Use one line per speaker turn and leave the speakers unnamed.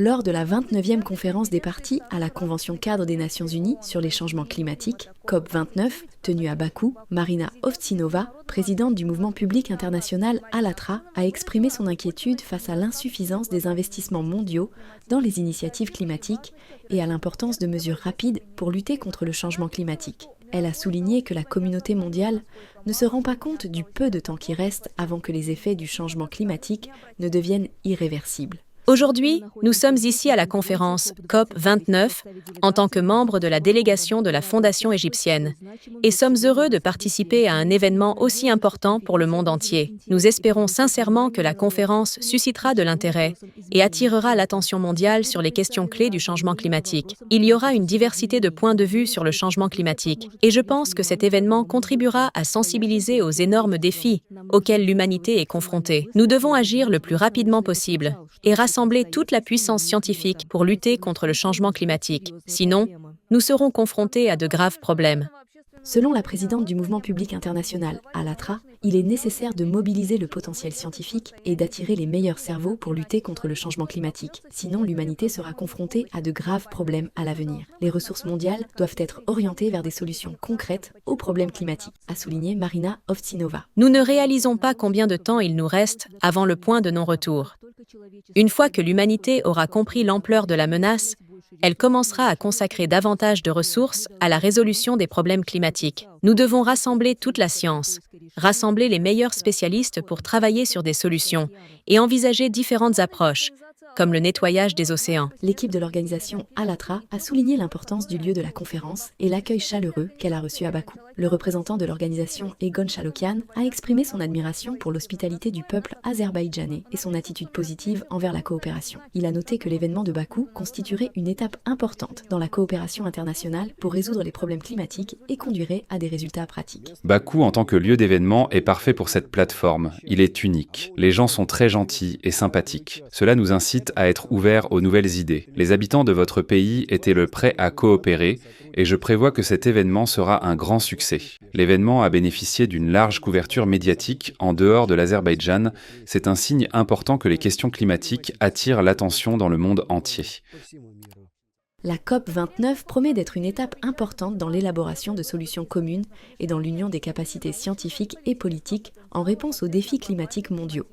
Lors de la 29e conférence des parties à la Convention cadre des Nations Unies sur les changements climatiques, COP29, tenue à Bakou, Marina Ovtsinova, présidente du mouvement public international Allatra, a exprimé son inquiétude face à l'insuffisance des investissements mondiaux dans les initiatives climatiques et à l'importance de mesures rapides pour lutter contre le changement climatique. Elle a souligné que la communauté mondiale ne se rend pas compte du peu de temps qui reste avant que les effets du changement climatique ne deviennent irréversibles.
Aujourd'hui, nous sommes ici à la conférence COP29 en tant que membres de la délégation de la Fondation égyptienne et sommes heureux de participer à un événement aussi important pour le monde entier. Nous espérons sincèrement que la conférence suscitera de l'intérêt et attirera l'attention mondiale sur les questions clés du changement climatique. Il y aura une diversité de points de vue sur le changement climatique et je pense que cet événement contribuera à sensibiliser aux énormes défis auxquels l'humanité est confrontée. Nous devons agir le plus rapidement possible et rassembler toute la puissance scientifique pour lutter contre le changement climatique. Sinon, nous serons confrontés à de graves problèmes.
Selon la présidente du mouvement public international, Allatra, il est nécessaire de mobiliser le potentiel scientifique et d'attirer les meilleurs cerveaux pour lutter contre le changement climatique. Sinon, l'humanité sera confrontée à de graves problèmes à l'avenir. Les ressources mondiales doivent être orientées vers des solutions concrètes aux problèmes climatiques, a souligné Marina Ovtsinova.
Nous ne réalisons pas combien de temps il nous reste avant le point de non-retour. Une fois que l'humanité aura compris l'ampleur de la menace, elle commencera à consacrer davantage de ressources à la résolution des problèmes climatiques. Nous devons rassembler toute la science, rassembler les meilleurs spécialistes pour travailler sur des solutions et envisager différentes approches, comme le nettoyage des océans.
L'équipe de l'organisation Allatra a souligné l'importance du lieu de la conférence et l'accueil chaleureux qu'elle a reçu à Bakou. Le représentant de l'organisation Egon Chalokian a exprimé son admiration pour l'hospitalité du peuple azerbaïdjanais et son attitude positive envers la coopération. Il a noté que l'événement de Bakou constituerait une étape importante dans la coopération internationale pour résoudre les problèmes climatiques et conduirait à des résultats pratiques.
Bakou, en tant que lieu d'événement, est parfait pour cette plateforme. Il est unique. Les gens sont très gentils et sympathiques. Cela nous incite à être ouverts aux nouvelles idées. Les habitants de votre pays étaient prêts à coopérer et je prévois que cet événement sera un grand succès. L'événement a bénéficié d'une large couverture médiatique en dehors de l'Azerbaïdjan. C'est un signe important que les questions climatiques attirent l'attention dans le monde entier.
La COP29 promet d'être une étape importante dans l'élaboration de solutions communes et dans l'union des capacités scientifiques et politiques en réponse aux défis climatiques mondiaux.